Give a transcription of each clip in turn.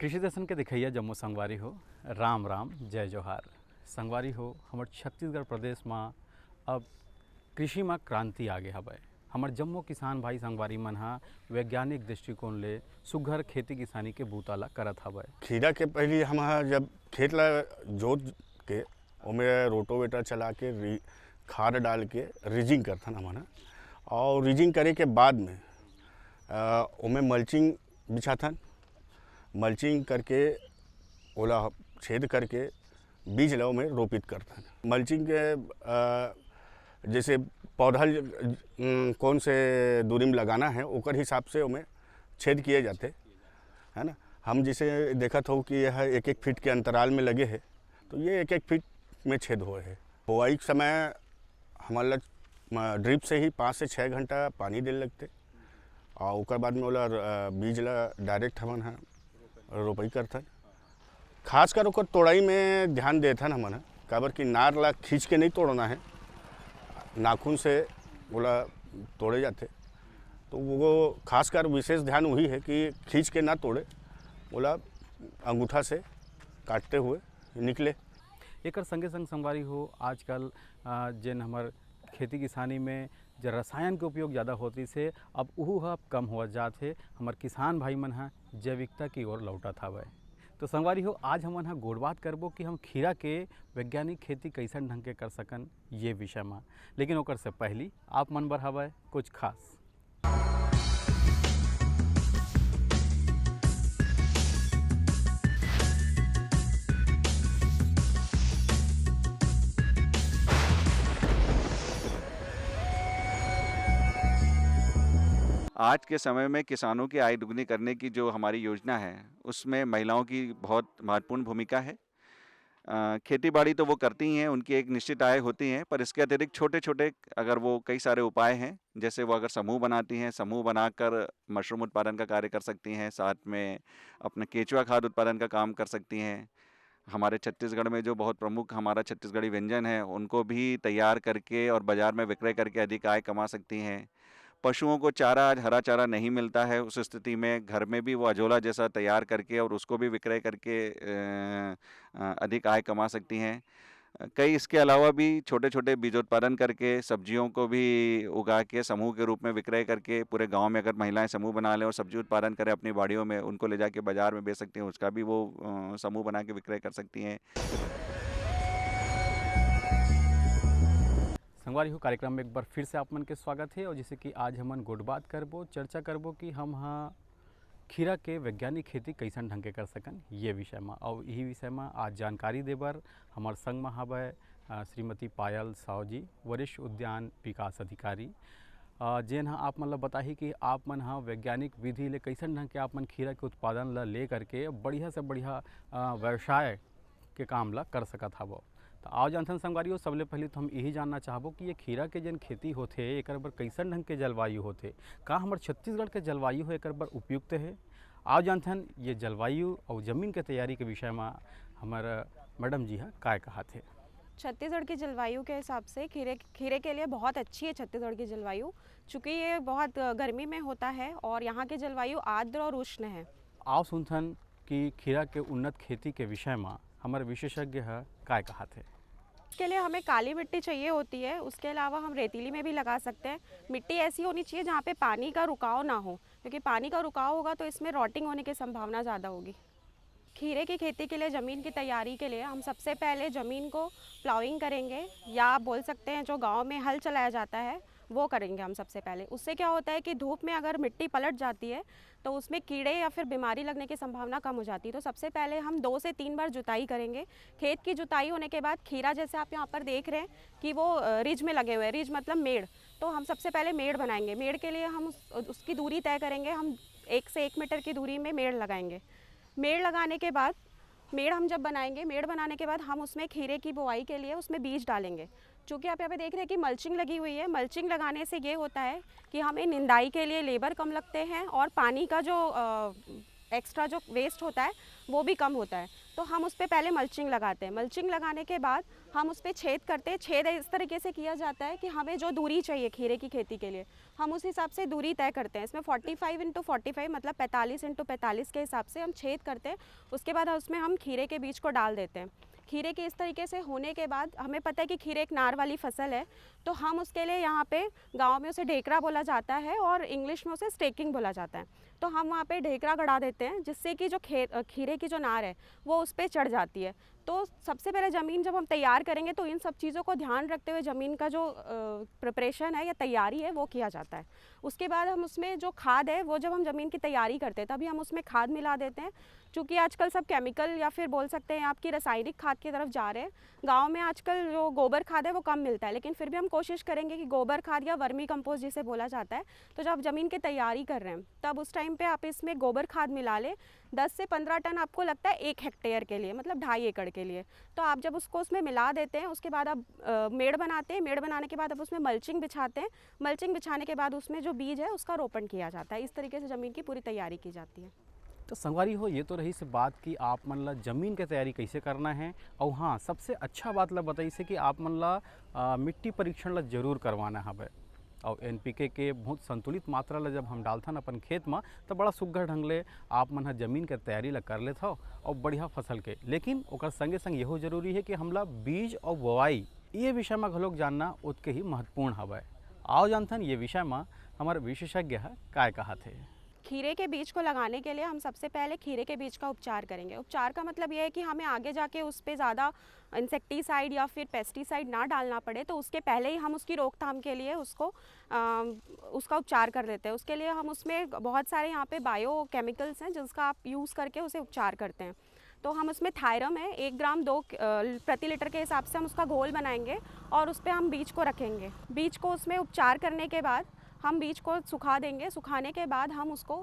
कृषि दर्शन के दिखैया जम्मू संगवारी हो। राम राम जय जोहार। संगवारी हो हमर छत्तीसगढ़ प्रदेश में अब कृषि में क्रांति आगे हवय। हमर जम्मो किसान भाई संगवारी मन हा वैज्ञानिक दृष्टिकोण ले सुघर खेती किसानी के बूता ला करत हवय। खीरा के पहले हम जब खेत ला जोत के ओमे रोटोवेटर चला के खाद डाल के रिजिंग करथन हमन और रिजिंग करे के बाद में ओमे मल्चिंग बिछाथन। मल्चिंग करके ओला छेद करके बीज ला ओमे रोपित करथन। मल्चिंग के जैसे पौधा कौन से दूरी में लगाना है ओकर हिसाब से ओमे छेद किए जाते है ना। हम जैसे देखत हो कि यह 1-1 फीट के अंतराल में लगे है तो ये 1-1 फीट में छेद हुए है। बुआई के समय हमारा ड्रिप से ही 5 से 6 घंटा पानी देने लगते और उसके बाद में ओला बीज ला डायरेक्ट हमन हा रोपाई करथन। खासकर ओकर तोड़ाई में ध्यान देथन हमन काबर कि नार ला खींच के नहीं तोड़ना है, नाखून से ओला तोड़े जाते। तो वो खासकर विशेष ध्यान वही है कि खींच के ना तोड़े, ओला अंगूठा से काटते हुए निकले। एकर संगे संग संगवारी हो आजकल जेन हमर खेती किसानी में जो रसायन के उपयोग ज़्यादा होती से अब उहू ह कम हो जाते। हमर किसान भाई मन हा जैविकता की ओर लौटत हवय। तो संगवारी हो आज हमन हा गोड़बात करबो कि हम खीरा के वैज्ञानिक खेती कैसन ढंग के कर सकन ये विषय में। लेकिन ओकर से पहली आप मन बर हवय कुछ खास। आज के समय में किसानों की आय दुगनी करने की जो हमारी योजना है उसमें महिलाओं की बहुत महत्वपूर्ण भूमिका है। खेती बाड़ी तो वो करती ही हैं, उनकी एक निश्चित आय होती है, पर इसके अतिरिक्त छोटे छोटे अगर वो कई सारे उपाय हैं, जैसे वो अगर समूह बनाती हैं, समूह बनाकर मशरूम उत्पादन का कार्य कर सकती हैं, साथ में अपना केचुआ खाद उत्पादन का काम कर सकती हैं। हमारे छत्तीसगढ़ में जो बहुत प्रमुख हमारा छत्तीसगढ़ी व्यंजन है उनको भी तैयार करके और बाजार में विक्रय करके अधिक आय कमा सकती हैं। पशुओं को चारा, आज हरा चारा नहीं मिलता है, उस स्थिति में घर में भी वो अजोला जैसा तैयार करके और उसको भी विक्रय करके अधिक आय कमा सकती हैं। कई इसके अलावा भी छोटे छोटे बीजोत्पादन करके सब्जियों को भी उगा के समूह के रूप में विक्रय करके पूरे गांव में अगर महिलाएं समूह बना लें और सब्जी उत्पादन करें अपनी बाड़ियों में, उनको ले जाके बाजार में बेच सकती हैं, उसका भी वो समूह बना के विक्रय कर सकती हैं। संगवारी हो कार्यक्रम में एक बार फिर से आप मन के स्वागत है। और जैसे कि आज हमन गोड़बात करबो, चर्चा करबो कि हम खीरा के वैज्ञानिक खेती कैसन ढंग के कर सकन ये विषय में। और यही विषय में आज जानकारी देबर हमार संग में हवय श्रीमती पायल साव जी, वरिष्ठ उद्यान विकास अधिकारी, जेन आप मन ला बताही कि आप मन वैज्ञानिक विधि ले कैसन ढंग के आप मन खीरा के उत्पादन ला ले करके बढ़िया से बढ़िया व्यवसाय के काम ला कर सकत हवो। तो आओ जानथन संगवारी हो, सबले पहले तो हम यही जानना चाहबो कि ये खीरा के जन खेती होथे एकर बर कैसन ढंग के जलवायु होथे, का हमर छत्तीसगढ़ के जलवायु है एकर बर उपयुक्त है। आओ जानथन ये जलवायु और जमीन के तैयारी के विषय में हमार मैडम जी काय कहा थे। छत्तीसगढ़ की जलवायु के हिसाब से खीरे के लिए बहुत अच्छी है छत्तीसगढ़ की जलवायु, चूँकि ये बहुत गर्मी में होता है और यहाँ की जलवायु आर्द्र और उष्ण है। आओ सुनथन कि खीरा के उन्नत खेती के विषय में हमारे विशेषज्ञ काय कहा थे। इसके लिए हमें काली मिट्टी चाहिए होती है, उसके अलावा हम रेतीली में भी लगा सकते हैं। मिट्टी ऐसी होनी चाहिए जहाँ पे पानी का रुकाव ना हो, क्योंकि पानी का रुकाव होगा तो इसमें रॉटिंग होने की संभावना ज़्यादा होगी। खीरे की खेती के लिए ज़मीन की तैयारी के लिए हम सबसे पहले ज़मीन को प्लाउइंग करेंगे, या आप बोल सकते हैं जो गांव में हल चलाया जाता है वो करेंगे हम सबसे पहले। उससे क्या होता है कि धूप में अगर मिट्टी पलट जाती है तो उसमें कीड़े या फिर बीमारी लगने की संभावना कम हो जाती है। तो सबसे पहले हम 2 से 3 बार जुताई करेंगे। खेत की जुताई होने के बाद खीरा जैसे आप यहाँ पर देख रहे हैं कि वो रिज में लगे हुए हैं, रिज मतलब मेड़, तो हम सबसे पहले मेड़ बनाएंगे। मेड़ के लिए हम उसकी दूरी तय करेंगे, हम 1 से 1 मीटर की दूरी में मेड़ लगाएंगे। मेड़ लगाने के बाद मेड़ हम जब बनाएंगे, मेड़ बनाने के बाद हम उसमें खीरे की बुआई के लिए उसमें बीज डालेंगे। चूँकि आप यहाँ पे देख रहे हैं कि मल्चिंग लगी हुई है, मल्चिंग लगाने से ये होता है कि हमें निंदाई के लिए लेबर कम लगते हैं और पानी का जो एक्स्ट्रा जो वेस्ट होता है वो भी कम होता है। तो हम उस पर पहले मल्चिंग लगाते हैं। मल्चिंग लगाने के बाद हम उस पर छेद करते हैं। छेद इस तरीके से किया जाता है कि हमें जो दूरी चाहिए खीरे की खेती के लिए, हम उस हिसाब से दूरी तय करते हैं। इसमें 45 × 45 मतलब 45 × 45 के हिसाब से हम छेद करते हैं। उसके बाद उसमें हम खीरे के बीज को डाल देते हैं। खीरे के इस तरीके से होने के बाद हमें पता है कि खीरे एक नार वाली फसल है, तो हम उसके लिए यहाँ पे गांव में उसे ढेकरा बोला जाता है और इंग्लिश में उसे स्टेकिंग बोला जाता है। तो हम वहाँ पे ढेकरा गड़ा देते हैं, जिससे कि जो खीरे की जो नार है वो उस पर चढ़ जाती है। तो सबसे पहले ज़मीन जब हम तैयार करेंगे तो इन सब चीज़ों को ध्यान रखते हुए ज़मीन का जो प्रिपरेशन है या तैयारी है वो किया जाता है। उसके बाद हम उसमें जो खाद है वो जब हम ज़मीन की तैयारी करते हैं तभी हम उसमें खाद मिला देते हैं। चूँकि आजकल सब केमिकल या फिर बोल सकते हैं आपकी रासायनिक खाद की तरफ जा रहे हैं। गांव में आजकल जो गोबर खाद है वो कम मिलता है, लेकिन फिर भी हम कोशिश करेंगे कि गोबर खाद या वर्मी कंपोस्ट जिसे बोला जाता है, तो जब ज़मीन की तैयारी कर रहे हैं तब उस टाइम पे आप इसमें गोबर खाद मिला लें। 10 से 15 टन आपको लगता है 1 हेक्टेयर के लिए, मतलब 2.5 एकड़ के लिए। तो आप जब उसको उसमें मिला देते हैं उसके बाद आप मेड़ बनाते हैं। मेड़ बनाने के बाद आप उसमें मल्चिंग बिछाते हैं। मल्चिंग बिछाने के बाद उसमें जो बीज है उसका रोपण किया जाता है। इस तरीके से ज़मीन की पूरी तैयारी की जाती है। तो संगवारी हो, ये तो रही से बात कि आप मन ला जमीन के तैयारी कैसे करना है। और हाँ, सबसे अच्छा बात ला बताई से कि आप मन ला मिट्टी परीक्षण ला जरूर करवाना हवे। और NPK के बहुत संतुलित मात्रा ला जब हम डालथन अपन खेत में तो बड़ा सुघर ढंग ले आप मन जमीन के तैयारी ला कर लेत हो और बढ़िया फसल के। लेकिन ओकर संगे संग यहो जरूरी है कि हमला बीज और बुआई ये विषय में घलोक जानना उतके ही महत्वपूर्ण हवे। आओ जानथन ये विषय में हमारे विशेषज्ञ काय कहा थे। खीरे के बीज को लगाने के लिए हम सबसे पहले खीरे के बीज का उपचार करेंगे। उपचार का मतलब ये है कि हमें आगे जाके उस पर ज़्यादा इंसेक्टिसाइड या फिर पेस्टिसाइड ना डालना पड़े, तो उसके पहले ही हम उसकी रोकथाम के लिए उसका उपचार कर लेते हैं। उसके लिए हम उसमें बहुत सारे यहाँ पे बायो केमिकल्स हैं जिसका आप यूज़ करके उसे उपचार करते हैं। तो हम उसमें थायरम है 1 ग्राम 2 प्रति लीटर के हिसाब से हम उसका घोल बनाएंगे और उस पर हम बीज को रखेंगे। बीज को उसमें उपचार करने के बाद हम बीज को सुखा देंगे। सुखाने के बाद हम उसको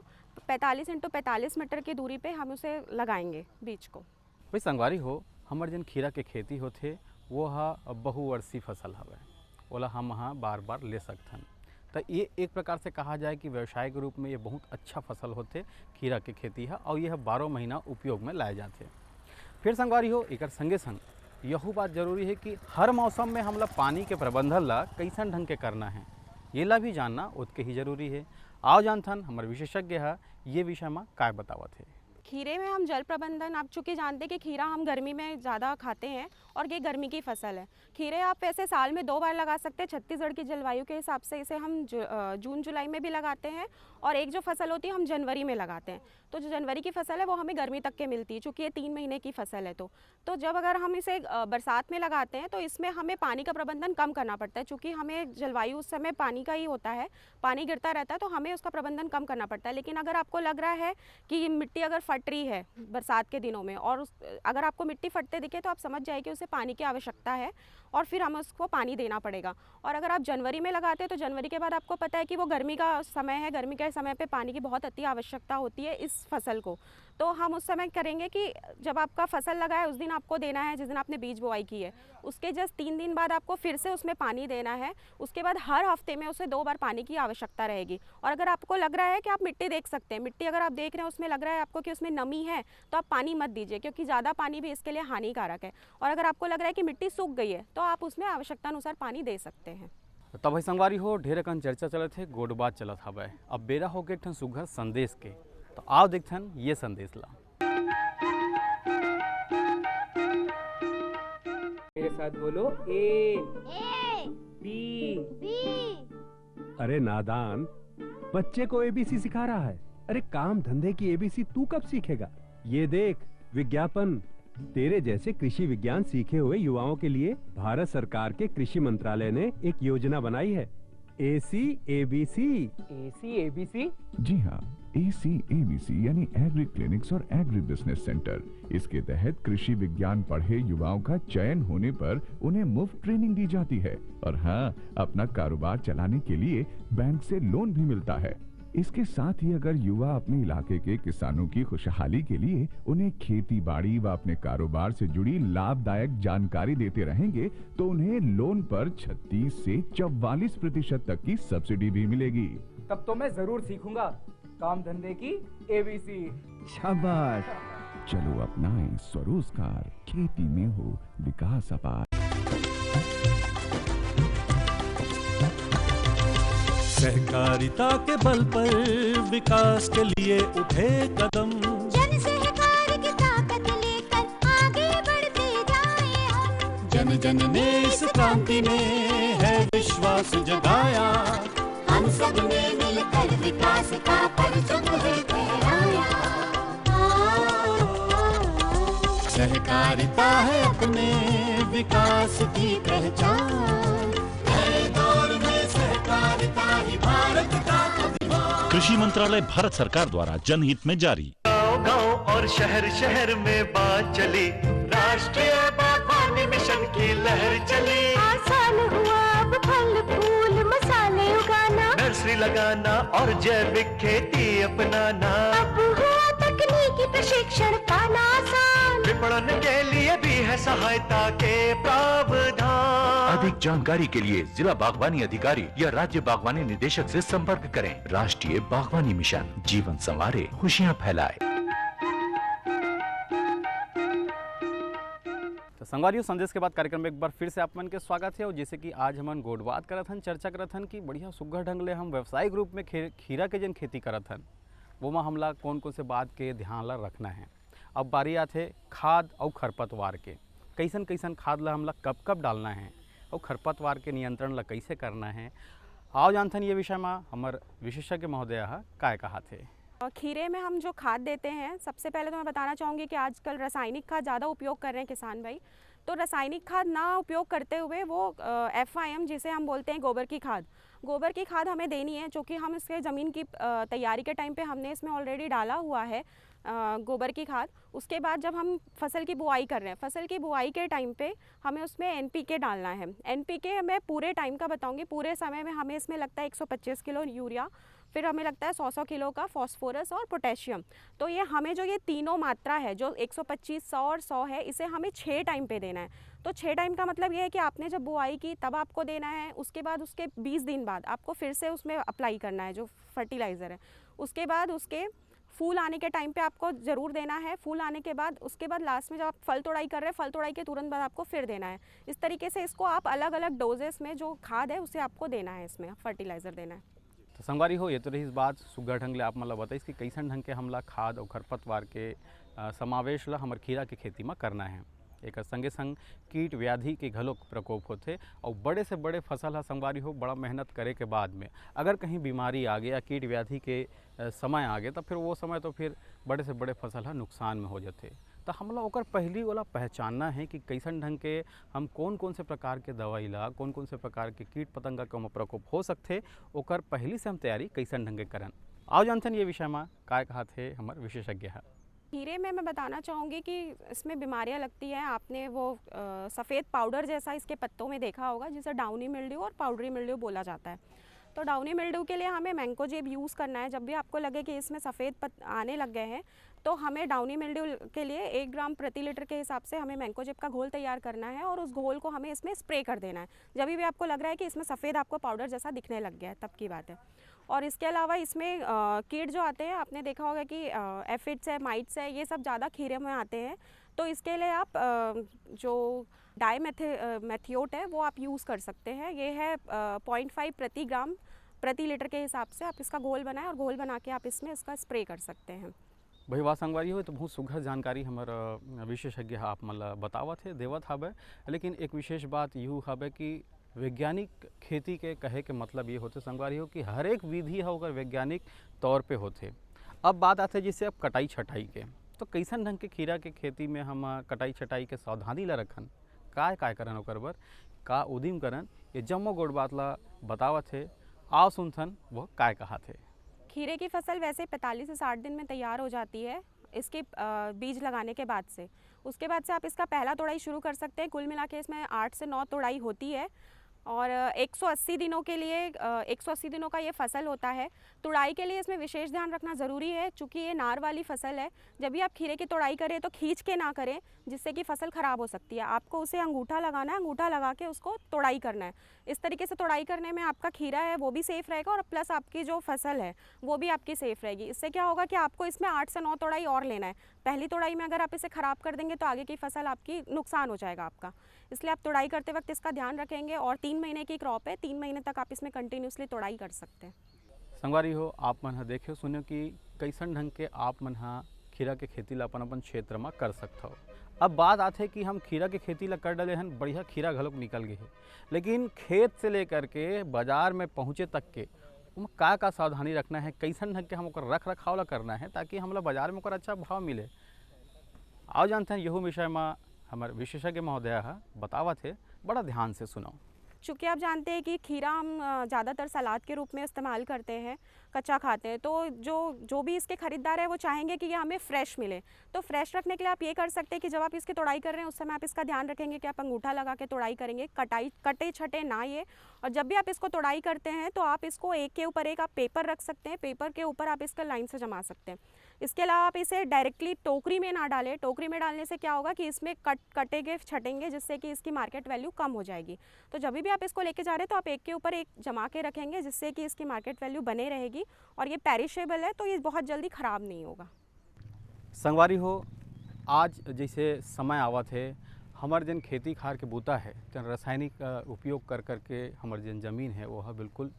45 × 45 मीटर की दूरी पे हम उसे लगाएंगे बीज को। भाई संगवारी हो, हमर जन खीरा के खेती होथे वो हा बहुवर्षीय फसल हवे, ओला हम हाँ बार बार ले सकथन। तो ये एक प्रकार से कहा जाए कि व्यवसाय के रूप में ये बहुत अच्छा फसल होते खीरा के खेती है और यह 12 महीना उपयोग में लाए जाते। फिर संगवारी हो, एक संगे संग यहू बात जरूरी है कि हर मौसम में हमला पानी के प्रबंधन ला कैसन ढंग के करना है ये ला भी जानना उतके ही जरूरी है। आओ जानथन हमारे विशेषज्ञ है ये विषय में काय बतावत है। खीरे में हम जल प्रबंधन, आप चूँकि जानते हैं कि खीरा हम गर्मी में ज़्यादा खाते हैं और ये गर्मी की फसल है। खीरे आप वैसे साल में 2 बार लगा सकते हैं। छत्तीसगढ़ की जलवायु के हिसाब से इसे हम जून जुलाई में भी लगाते हैं और एक जो फसल होती है हम जनवरी में लगाते हैं। तो जो जनवरी की फसल है वो हमें गर्मी तक के मिलती है, चूँकि ये 3 महीने की फसल है। तो जब अगर हम इसे बरसात में लगाते हैं तो इसमें हमें पानी का प्रबंधन कम करना पड़ता है, चूँकि हमें जलवायु उस समय पानी का ही होता है, पानी गिरता रहता है, तो हमें उसका प्रबंधन कम करना पड़ता है। लेकिन अगर आपको लग रहा है कि मिट्टी अगर फट रही है बरसात के दिनों में और अगर आपको मिट्टी फटते दिखे तो आप समझ जाए कि उसे पानी की आवश्यकता है और फिर हमें उसको पानी देना पड़ेगा। और अगर आप जनवरी में लगाते हैं तो जनवरी के बाद आपको पता है कि वो गर्मी का समय है, गर्मी के समय पे पानी की बहुत अति आवश्यकता होती है इस फसल को। तो हम उस समय करेंगे कि जब आपका फसल लगा है उस दिन आपको देना है, जिस दिन आपने बीज बुआई की है उसके जस्ट 3 दिन बाद आपको फिर से उसमें पानी देना है। उसके बाद हर हफ्ते में उसे 2 बार पानी की आवश्यकता रहेगी। और अगर आपको लग रहा है कि आप मिट्टी देख सकते हैं, मिट्टी अगर आप देख रहे हैं उसमें लग रहा है आपको कि उसमें नमी है, तो आप पानी मत दीजिए, क्योंकि ज़्यादा पानी भी इसके लिए हानिकारक है। और अगर आपको लग रहा है कि मिट्टी सूख गई है तो आप उसमें आवश्यकता अनुसार पानी दे सकते हैं। तब भाई संगवारी हो, ढेर अकन चर्चा चलत है, गोड बात चलत हवे। अब बेरा हो गए ठन सुघर संदेश के, तो आओ देखथन ये संदेश ला। मेरे साथ बोलो ए बी। अरे नादान, बच्चे को एबीसी सिखा रहा है। अरे काम धंधे की एबीसी तू कब सीखेगा? ये देख विज्ञापन। तेरे जैसे कृषि विज्ञान सीखे हुए युवाओं के लिए भारत सरकार के कृषि मंत्रालय ने एक योजना बनाई है, ACABC। ACABC? जी हाँ, ACABC यानी एग्री क्लिनिक्स और एग्री बिजनेस सेंटर। इसके तहत कृषि विज्ञान पढ़े युवाओं का चयन होने पर उन्हें मुफ्त ट्रेनिंग दी जाती है और हाँ, अपना कारोबार चलाने के लिए बैंक से लोन भी मिलता है। इसके साथ ही अगर युवा अपने इलाके के किसानों की खुशहाली के लिए उन्हें खेती बाड़ी व अपने कारोबार से जुड़ी लाभदायक जानकारी देते रहेंगे तो उन्हें लोन पर 36 से 44% तक की सब्सिडी भी मिलेगी। तब तो मैं जरूर सीखूंगा काम धंधे की ABC। शाबाश। चलो अपनाएं स्वरोजगार, खेती में हो विकास अपार। सहकारिता के बल पर विकास के लिए उठे कदम, जन सहकार की ताकत लेकर आगे बढ़ते जाएं हम। जन जन ने इस क्रांति में है विश्वास जगाया, हम सब ने मिलकर विकास का परचम है फहराया। सहकारिता है अपने विकास की पहचान, नए दौर में सहकारिता ही भारत का अभिमान। कृषि मंत्रालय भारत सरकार द्वारा जनहित में जारी। गाँव गाँव और शहर शहर में बात चली, राष्ट्रीय बागवानी मिशन की लहर चली। आसान हुआ अब फल फूल मसाले उगाना, नर्सरी लगाना और जैविक खेती अपनाना। अब हुआ तकनीकी प्रशिक्षण पाना आसान, विपणन के लिए भी है सहायता के प्रावधान। अधिक जानकारी के लिए जिला बागवानी अधिकारी या राज्य बागवानी निदेशक से संपर्क करें। राष्ट्रीय बागवानी मिशन, जीवन संवारे, खुशियाँ फैलाए। तो संगवारियों, संदेश के बाद कार्यक्रम में एक बार फिर से आप मन के स्वागत है। और जैसे कि आज हमन गोडबात करत हन, चर्चा करत हन कि बढ़िया सुघ्घर ढंग ले हम व्यवसायिक रूप में खीरा के जन खेती करत हन, वो में हमला कौन कौन से बात के ध्यान ला रखना है। अब बारी आते खाद और खरपतवार के, कैसन कैसन खाद ला हमला कब कब डालना है और खरपतवार के नियंत्रण ला कैसे करना है। आओ जानथन ये विषय में हमार विशेषज्ञ महोदय काय कहा थे। खीरे में हम जो खाद देते हैं, सबसे पहले तो मैं बताना चाहूँगी कि आजकल रासायनिक खाद ज़्यादा उपयोग कर रहे हैं किसान भाई। तो रासायनिक खाद ना उपयोग करते हुए वो FIM जिसे हम बोलते हैं गोबर की खाद हमें देनी है, जो कि हम इसके ज़मीन की तैयारी के टाइम पे हमने इसमें ऑलरेडी डाला हुआ है गोबर की खाद। उसके बाद जब हम फसल की बुआई कर रहे हैं, फसल की बुआई के टाइम पे हमें उसमें NPK डालना है। NPK मैं पूरे टाइम का बताऊंगी। पूरे समय में हमें इसमें लगता है 125 किलो यूरिया, फिर हमें लगता है 100 किलो का फॉस्फोरस और पोटेशियम। तो ये हमें जो ये तीनों मात्रा है, जो 125, 100 और 100 है, इसे हमें 6 टाइम पे देना है। तो 6 टाइम का मतलब ये है कि आपने जब बुआई की तब आपको देना है, उसके बाद उसके 20 दिन बाद आपको फिर से उसमें अप्लाई करना है जो फर्टिलाइज़र है। उसके बाद उसके फूल आने के टाइम पे आपको ज़रूर देना है। फूल आने के बाद उसके बाद लास्ट में जब आप फल तोड़ाई कर रहे हैं, फल तोड़ाई के तुरंत बाद आपको फिर देना है। इस तरीके से इसको आप अलग अलग डोजेस में जो खाद है उसे आपको देना है, इसमें फर्टिलाइज़र देना है। तो संगवारी हो, ये तो रही इस बात सुघ्घर ढंग ले आप मतलब बताइस कि कैसन ढंग के हमला खाद और खरपतवार के समावेश ला हमर खीरा के खेती में करना है। एक संगे संग कीट व्याधि के घलोक प्रकोप होते और बड़े से बड़े फसल है संगवारी हो, बड़ा मेहनत करे के बाद में अगर कहीं बीमारी आ गया, कीट व्याधि के समय आ गया, तो फिर वो समय तो फिर बड़े से बड़े फसल है नुकसान में हो जाते। तो हमला ओकर पहली वाला पहचानना है कि कैसन ढंग के हम कौन कौन से प्रकार के दवाई ला, कौन कौन से प्रकार के कीट पतंगा के प्रकोप हो सकते, ओकर पहली से हम तैयारी कैसन ढंग के करन। आओ जानथन ये विषय में काय कहा थे हमार विशेषज्ञ है। खीरे में मैं बताना चाहूँगी कि इसमें बीमारियाँ लगती हैं। आपने वो सफ़ेद पाउडर जैसा इसके पत्तों में देखा होगा, जिसे डाउनी मिल्ड्यू और पाउडरी मिल्ड्यू बोला जाता है। तो डाउनी मिल्ड्यू के लिए हमें मैंकोजेब यूज़ करना है। जब भी आपको लगे कि इसमें सफ़ेद आने लग गए हैं, तो हमें डाउनी मिल्ड्यू के लिए 1 ग्राम प्रति लीटर के हिसाब से हमें मैंकोजेब का घोल तैयार करना है और उस घोल को हमें इसमें स्प्रे कर देना है। जब भी आपको लग रहा है कि इसमें सफ़ेद आपको पाउडर जैसा दिखने लग गया है, तब की बात है। और इसके अलावा इसमें कीट जो आते हैं, आपने देखा होगा कि एफिड्स है, माइट्स है, ये सब ज़्यादा खीरे में आते हैं। तो इसके लिए आप जो डाईमेथियोट है वो आप यूज़ कर सकते हैं। ये है 0.5 प्रति ग्राम प्रति लीटर के हिसाब से आप इसका घोल बनाएं और घोल बना के आप इसमें इसका स्प्रे कर सकते हैं। भाई वाह संगवारी हो, तो बहुत सुघ्घर जानकारी हमारा विशेषज्ञ आप मतलब बतावत है, देवत हवे। लेकिन एक विशेष बात यूँ हवे कि वैज्ञानिक खेती के कहे के मतलब ये होते संगवारी हो कि हर एक विधि है अगर वैज्ञानिक तौर पे होते। अब बात आते है जिससे अब कटाई छटाई के, तो कैसन ढंग के खीरा के खेती में हम कटाई छटाई के सावधानी ला रखन, काय करन ओकर बर का उदिम करन, ये जम्मो गोड़ बात ला बतावत है। आओ सुनथन वो काय कहा थे। खीरे की फसल वैसे 45 से 60 दिन में तैयार हो जाती है इसके बीज लगाने के बाद से। उसके बाद से आप इसका पहला तोड़ाई शुरू कर सकते हैं। कुल मिला के इसमें 8 से 9 तोड़ाई होती है और 180 दिनों के लिए 180 दिनों का ये फसल होता है। तुड़ाई के लिए इसमें विशेष ध्यान रखना ज़रूरी है, चूँकि ये नार वाली फसल है। जब भी आप खीरे की तुड़ाई करें तो खींच के ना करें, जिससे कि फसल ख़राब हो सकती है। आपको उसे अंगूठा लगाना है, अंगूठा लगा के उसको तुड़ाई करना है। इस तरीके से तुड़ाई करने में आपका खीरा है वो भी सेफ़ रहेगा और प्लस आपकी जो फसल है वो भी आपकी सेफ़ रहेगी। इससे क्या होगा कि आपको इसमें 8 से 9 तुड़ाई और लेना है। पहली तुड़ाई में अगर आप इसे ख़राब कर देंगे तो आगे की फसल आपकी नुकसान हो जाएगा आपका। इसलिए आप तुड़ाई करते वक्त इसका ध्यान रखेंगे। और 3 महीने की क्रॉप है, 3 महीने तक आप इसमें कंटिन्यूसली तुड़ाई कर सकते हैं। संगवारी हो, आप मन ह देखे सुनो कि कैसन ढंग के आप मन ह खीरा के खेती ला अपन क्षेत्र में कर सकते हो। अब बात आते कि हम खीरा के खेती ला कर डले हन, बढ़िया खीरा घलोक निकल गए है, लेकिन खेत से लेकर के बाजार में पहुँचे तक के का सावधानी रखना है, कैसन ढंग के हम रख रखाव ला करना है ताकि हमला बाजार में ओकर अच्छा भाव मिले। आओ जानते हैं यहू विषय में हमारे विशेषज्ञ महोदय बतावत है, बड़ा ध्यान से सुनो। चूँकि आप जानते हैं कि खीरा हम ज़्यादातर सलाद के रूप में इस्तेमाल करते हैं, कच्चा खाते हैं, तो जो भी इसके ख़रीदार है वो चाहेंगे कि ये हमें फ़्रेश मिले। तो फ्रेश रखने के लिए आप ये कर सकते हैं कि जब आप इसकी तुड़ाई कर रहे हैं उस समय आप इसका ध्यान रखेंगे कि आप अंगूठा लगा के तुड़ाई करेंगे, कटे छटे ना ये। और जब भी आप इसको तुड़ाई करते हैं तो आप इसको एक के ऊपर एक आप पेपर रख सकते हैं, पेपर के ऊपर आप इसका लाइन से जमा सकते हैं। इसके अलावा आप इसे डायरेक्टली टोकरी में ना डालें। टोकरी में डालने से क्या होगा कि इसमें कटेंगे छटेंगे, जिससे कि इसकी मार्केट वैल्यू कम हो जाएगी। तो जब भी आप इसको लेके जा रहे हैं तो आप एक के ऊपर एक जमा के रखेंगे, जिससे कि इसकी मार्केट वैल्यू बने रहेगी। और ये पेरिशेबल है तो ये बहुत जल्दी ख़राब नहीं होगा। संगवारी हो, आज जैसे समय आवत है, हमार जन खेती खार के बूता है जन रासायनिक उपयोग कर करके हमार जन जमीन है वह बिल्कुल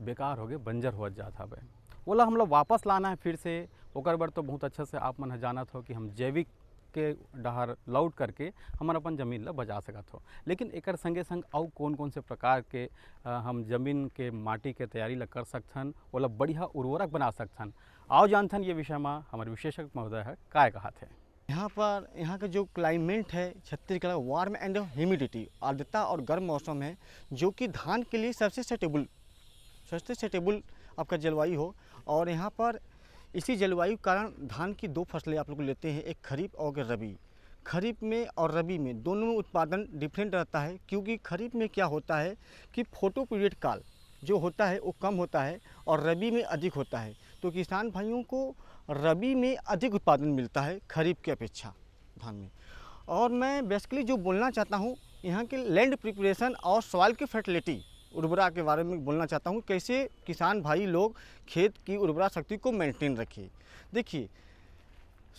बेकार हो गए, बंजर हो जाता है। ओला हम लोग वापस लाना है फिर से, ओकर बर तो बहुत अच्छा से आप मन जानत हो कि हम जैविक के डहर लौट करके हमार अपन जमीन ला बचा सकत हो। लेकिन एकर संगे संग और कौन कौन से प्रकार के हम जमीन के माटी के तैयारी ला कर सकथन, ओला बढ़िया उर्वरक बना सकथन। आओ जानथन ये विषय में हमारे विशेषज्ञ महोदय है काय कहत है। यहाँ का जो क्लाइमेट है छत्तीसगढ़ वार्म एंड ह्यूमिडिटी, आर्द्रता और गर्म मौसम है, जो कि धान के लिए सबसे सेटेबल आपका जलवायु हो। और यहाँ पर इसी जलवायु के कारण धान की 2 फसलें आप लोग लेते हैं, एक खरीफ और एक रबी। खरीफ में और रबी में दोनों में उत्पादन डिफरेंट रहता है, क्योंकि खरीफ में क्या होता है कि फोटो पीरियड काल जो होता है वो कम होता है और रबी में अधिक होता है। तो किसान भाइयों को रबी में अधिक उत्पादन मिलता है खरीफ की अपेक्षा धान में। और मैं बेसिकली जो बोलना चाहता हूँ यहाँ के लैंड प्रिपरेशन और सॉइल की फर्टिलिटी उर्वरा के बारे में बोलना चाहता हूँ, कैसे किसान भाई लोग खेत की उर्वरा शक्ति को मेंटेन रखें। देखिए,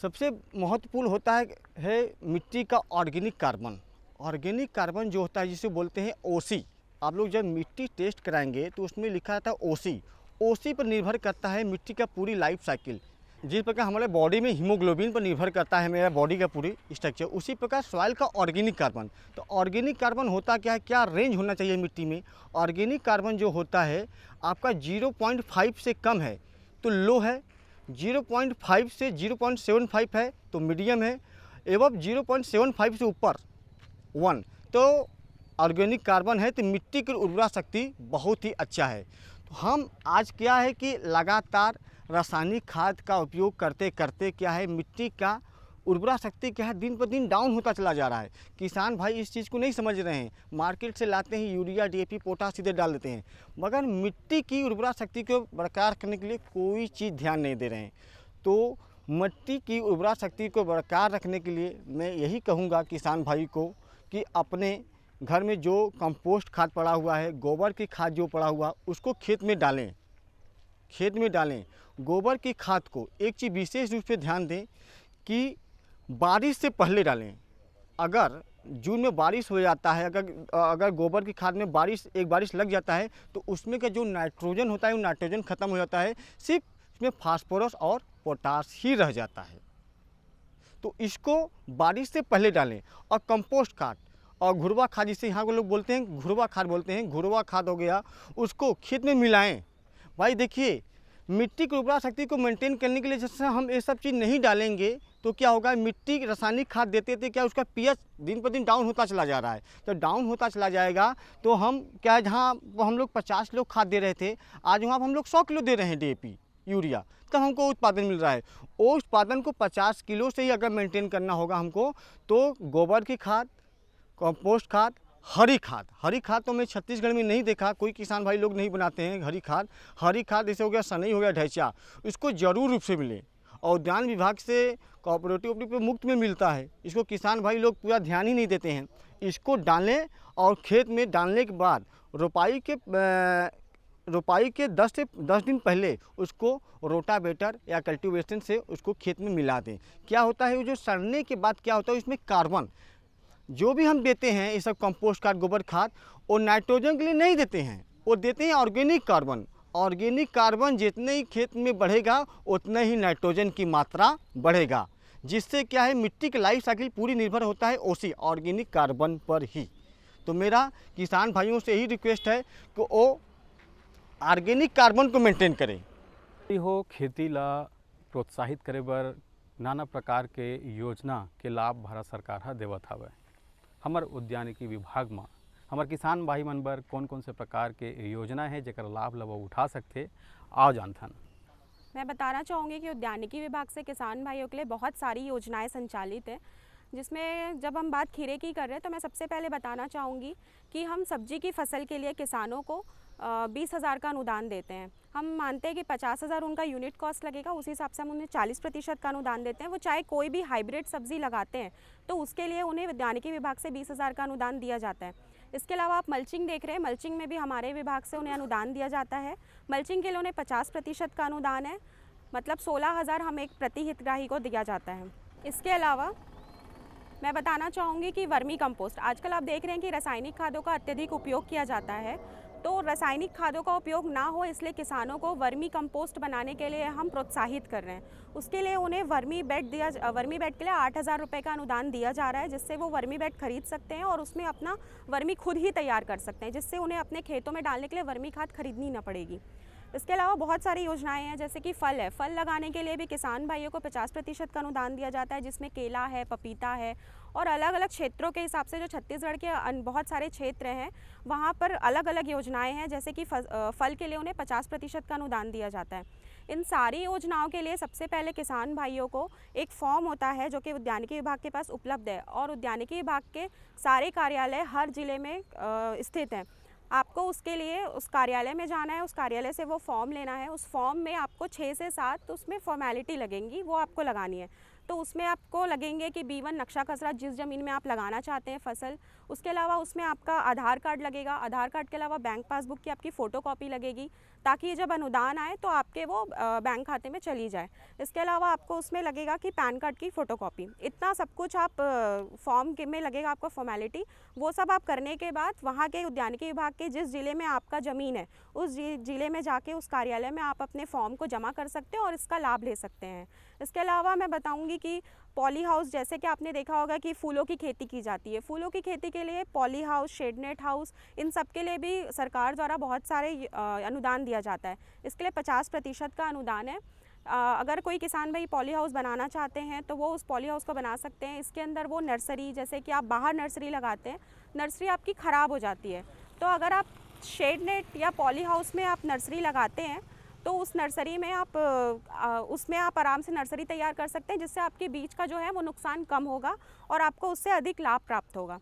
सबसे महत्वपूर्ण होता है मिट्टी का ऑर्गेनिक कार्बन। ऑर्गेनिक कार्बन जो होता है जिसे बोलते हैं ओसी। आप लोग जब मिट्टी टेस्ट कराएंगे तो उसमें लिखा रहता है ओसी। ओसी पर निर्भर करता है मिट्टी का पूरी लाइफ साइकिल। जिस प्रकार हमारे बॉडी में हीमोग्लोबिन पर निर्भर करता है मेरा बॉडी का पूरी स्ट्रक्चर, उसी प्रकार सॉइल का ऑर्गेनिक कार्बन। तो ऑर्गेनिक कार्बन होता क्या है, क्या रेंज होना चाहिए मिट्टी में। ऑर्गेनिक कार्बन जो होता है आपका 0.5 से कम है तो लो है, 0.5 से 0.75 है तो मीडियम है, एवं 0.75 से ऊपर 1 तो ऑर्गेनिक कार्बन है। तो मिट्टी की उर्वरा शक्ति बहुत ही अच्छा है। तो हम आज क्या है कि लगातार रासायनिक खाद का उपयोग करते करते क्या है मिट्टी का उर्वरा शक्ति क्या है दिन पर दिन डाउन होता चला जा रहा है। किसान भाई इस चीज़ को नहीं समझ रहे हैं, मार्केट से लाते हैं यूरिया DAP पोटाश सीधे डाल देते हैं, मगर मिट्टी की उर्वरा शक्ति को बरकरार करने के लिए कोई चीज़ ध्यान नहीं दे रहे हैं। तो मिट्टी की उर्वरा शक्ति को बरकरार रखने के लिए मैं यही कहूँगा किसान भाई को कि अपने घर में जो कंपोस्ट खाद पड़ा हुआ है, गोबर की खाद जो पड़ा हुआ, उसको खेत में डालें। गोबर की खाद को एक चीज़ विशेष रूप से ध्यान दें कि बारिश से पहले डालें। अगर जून में बारिश हो जाता है, अगर गोबर की खाद में एक बारिश लग जाता है तो उसमें का जो नाइट्रोजन होता है वो नाइट्रोजन ख़त्म हो जाता है, सिर्फ उसमें फास्फोरस और पोटाश ही रह जाता है। तो इसको बारिश से पहले डालें। और कंपोस्ट खाद और घुरवा खाद, जिसे यहाँ के लोग बोलते हैं घुरवा खाद बोलते हैं, घुरवा खाद हो गया, उसको खेत में मिलाएं। भाई देखिए, मिट्टी की उर्वरा शक्ति को मेंटेन करने के लिए जैसे हम ये सब चीज़ नहीं डालेंगे तो क्या होगा, मिट्टी रासायनिक खाद देते थे क्या उसका pH दिन पर दिन डाउन होता चला जा रहा है। तो डाउन होता चला जाएगा तो हम क्या, जहाँ हम लोग 50 किलो खाद दे रहे थे, आज वहाँ हम लोग 100 किलो दे रहे हैं DAP यूरिया, तब हमको उत्पादन मिल रहा है। वो उत्पादन को 50 किलो से ही अगर मेंटेन करना होगा हमको, तो गोबर की खाद, कंपोस्ट खाद हरी खाद तो मैं छत्तीसगढ़ में नहीं देखा, कोई किसान भाई लोग नहीं बनाते हैं हरी खाद जैसे हो गया सनई, हो गया ढैचा, इसको जरूर रूप से मिले और उद्यान विभाग से कोऑपरेटिव पे मुफ्त में मिलता है। इसको किसान भाई लोग पूरा ध्यान ही नहीं देते हैं। इसको डालें और खेत में डालने के बाद रोपाई के 10 दिन पहले उसको रोटावेटर या कल्टीवेशन से उसको खेत में मिला दें। क्या होता है, वो जो सड़ने के बाद क्या होता है, इसमें कार्बन जो भी हम देते हैं, ये सब कंपोस्ट खाद, गोबर खाद, वो नाइट्रोजन के लिए नहीं देते हैं, वो देते हैं ऑर्गेनिक कार्बन। ऑर्गेनिक कार्बन जितने ही खेत में बढ़ेगा उतना ही नाइट्रोजन की मात्रा बढ़ेगा, जिससे क्या है, मिट्टी की लाइफ साइकिल पूरी निर्भर होता है उसी ऑर्गेनिक कार्बन पर ही। तो मेरा किसान भाइयों से यही रिक्वेस्ट है कि वो ऑर्गेनिक कार्बन को मेंटेन करें। हो खेती ला प्रोत्साहित करे बर नाना प्रकार के योजना के लाभ भारत सरकार हा देवत हवे। हमर उद्यानिकी विभाग में हमार किसान भाई मन बर कौन कौन से प्रकार के योजना है जेकर लाभ ला वो उठा सकते, आओ जानथन। मैं बताना चाहूँगी कि उद्यानिकी विभाग से किसान भाइयों के लिए बहुत सारी योजनाएं संचालित हैं, जिसमें जब हम बात खीरे की कर रहे हैं तो मैं सबसे पहले बताना चाहूँगी कि हम सब्जी की फसल के लिए किसानों को 20,000 का अनुदान देते हैं। हम मानते हैं कि 50,000 उनका यूनिट कॉस्ट लगेगा, उसी हिसाब से हम उन्हें 40% का अनुदान देते हैं। वो चाहे कोई भी हाइब्रिड सब्जी लगाते हैं तो उसके लिए उन्हें उद्यानिकी विभाग से 20,000 का अनुदान दिया जाता है। इसके अलावा आप मल्चिंग देख रहे हैं, मल्चिंग में भी हमारे विभाग से उन्हें अनुदान दिया जाता है। मल्चिंग के लिए उन्हें 50% का अनुदान है, मतलब 16,000 हमें प्रति हितग्राही को दिया जाता है। इसके अलावा मैं बताना चाहूँगी कि वर्मी कंपोस्ट, आजकल आप देख रहे हैं कि रासायनिक खादों का अत्यधिक उपयोग किया जाता है, तो रासायनिक खादों का उपयोग ना हो इसलिए किसानों को वर्मी कंपोस्ट बनाने के लिए हम प्रोत्साहित कर रहे हैं। उसके लिए उन्हें वर्मी बेड के लिए 8,000 रुपये का अनुदान दिया जा रहा है, जिससे वो वर्मी बेड खरीद सकते हैं और उसमें अपना वर्मी खुद ही तैयार कर सकते हैं, जिससे उन्हें अपने खेतों में डालने के लिए वर्मी खाद खरीदनी ना पड़ेगी। इसके अलावा बहुत सारी योजनाएं हैं, जैसे कि फल है, फल लगाने के लिए भी किसान भाइयों को 50% का अनुदान दिया जाता है, जिसमें केला है, पपीता है और अलग अलग क्षेत्रों के हिसाब से जो छत्तीसगढ़ के बहुत सारे क्षेत्र हैं वहाँ पर अलग अलग योजनाएं हैं, जैसे कि फल के लिए उन्हें 50% का अनुदान दिया जाता है। इन सारी योजनाओं के लिए सबसे पहले किसान भाइयों को एक फॉर्म होता है जो कि उद्यानिकी विभाग के पास उपलब्ध है और उद्यानिकी विभाग के सारे कार्यालय हर जिले में स्थित हैं। आपको उसके लिए उस कार्यालय में जाना है, उस कार्यालय से वो फॉर्म लेना है। उस फॉर्म में आपको 6 से 7 उसमें फॉर्मेलिटी लगेंगी, वो आपको लगानी है। तो उसमें आपको लगेंगे कि B1 नक्शा खसरा, जिस ज़मीन में आप लगाना चाहते हैं फसल। उसके अलावा उसमें आपका आधार कार्ड लगेगा, आधार कार्ड के अलावा बैंक पासबुक की आपकी फ़ोटोकॉपी लगेगी, ताकि जब अनुदान आए तो आपके वो बैंक खाते में चली जाए। इसके अलावा आपको उसमें लगेगा कि पैन कार्ड की फ़ोटोकॉपी। इतना सब कुछ आप फॉर्म में लगेगा आपको फॉर्मेलिटी। वो सब आप करने के बाद वहाँ के उद्यानिकी विभाग के जिस ज़िले में आपका ज़मीन है उस ज़िले में जाके उस कार्यालय में आप अपने फॉर्म को जमा कर सकते हैं और इसका लाभ ले सकते हैं। इसके अलावा मैं बताऊँगी कि पॉली हाउस, जैसे कि आपने देखा होगा कि फूलों की खेती की जाती है, फूलों की खेती के लिए पॉली हाउस, शेडनेट हाउस, इन सब के लिए भी सरकार द्वारा बहुत सारे अनुदान दिया जाता है। इसके लिए 50% का अनुदान है। अगर कोई किसान भाई पॉली हाउस बनाना चाहते हैं तो वो उस पॉली हाउस को बना सकते हैं। इसके अंदर वो नर्सरी, जैसे कि आप बाहर नर्सरी लगाते हैं, नर्सरी आपकी ख़राब हो जाती है, तो अगर आप शेडनेट या पॉली हाउस में आप नर्सरी लगाते हैं तो उस नर्सरी में उसमें आप आराम से नर्सरी तैयार कर सकते हैं, जिससे आपके बीज का जो है वो नुकसान कम होगा और आपको उससे अधिक लाभ प्राप्त होगा।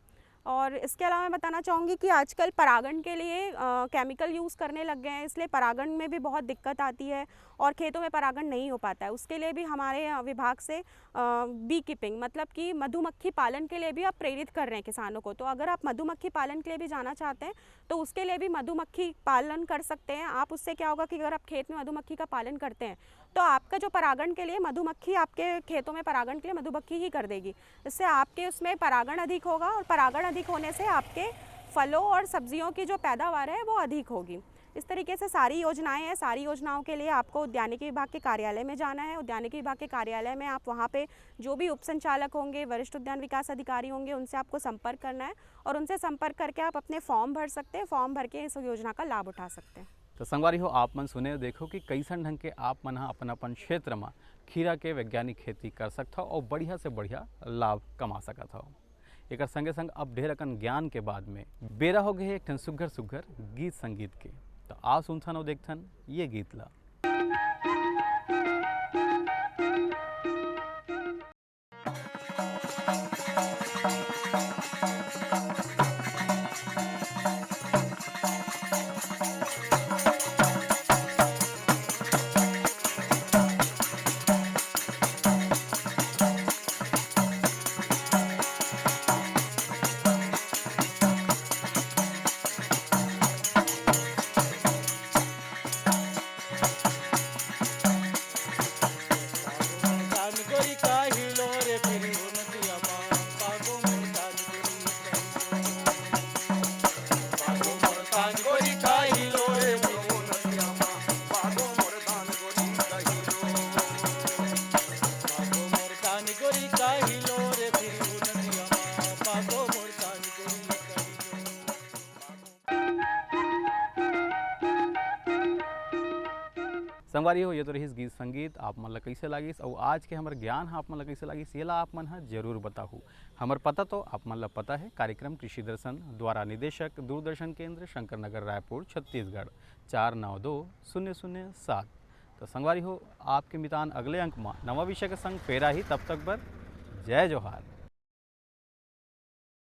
और इसके अलावा मैं बताना चाहूँगी कि आजकल परागण के लिए केमिकल यूज़ करने लग गए हैं, इसलिए परागण में भी बहुत दिक्कत आती है और खेतों में परागण नहीं हो पाता है। उसके लिए भी हमारे विभाग से बी कीपिंग, मतलब कि मधुमक्खी पालन के लिए भी आप प्रेरित कर रहे हैं किसानों को। तो अगर आप मधुमक्खी पालन के लिए भी जाना चाहते हैं तो उसके लिए भी मधुमक्खी पालन कर सकते हैं आप। उससे क्या होगा कि अगर आप खेत में मधुमक्खी का पालन करते हैं तो आपका जो परागण के लिए मधुमक्खी, आपके खेतों में परागण के लिए मधुमक्खी ही कर देगी। इससे आपके उसमें परागण अधिक होगा और परागण अधिक होने से आपके फलों और सब्जियों की जो पैदावार है वो अधिक होगी। इस तरीके से सारी योजनाएं हैं। सारी योजनाओं के लिए आपको उद्यानिकी विभाग के कार्यालय में जाना है। उद्यानिकी विभाग के कार्यालय में आप वहाँ पे जो भी उप संचालक होंगे, वरिष्ठ उद्यान विकास अधिकारी होंगे, उनसे आपको संपर्क करना है और उनसे संपर्क करके आप अपने फॉर्म भर सकते हैं। फॉर्म भर के इस योजना का लाभ उठा सकते हैं। तो संगवारी हो, आप मन सुने देखो कि कैसन ढंग के आप मन अपन अपन क्षेत्र में खीरा के वैज्ञानिक खेती कर सकता हो और बढ़िया से बढ़िया लाभ कमा सकता हो। एक संगे संग अब ढेर अकन ज्ञान के बाद में बेरा हो गए एक सुघर सुघर गीत संगीत के। तो आ सुनथन और देखथन ये गीत ला। संगवारी हो ये तो रहीस गीत संगीत आप मन ला कैसे लागिस और आज के हमर ज्ञान ह आप मन ला कैसे लागिस ये ला आप मन ह जरूर बताहू। हमर पता तो आप मन ला पता है, कार्यक्रम कृषि दर्शन द्वारा निदेशक दूरदर्शन केंद्र शंकर नगर रायपुर छत्तीसगढ़ 492007। तो संगवारी हो आपके मितान अगले अंक में नवा विषय के संग फेरा ही, तब तक बर जय जोहार।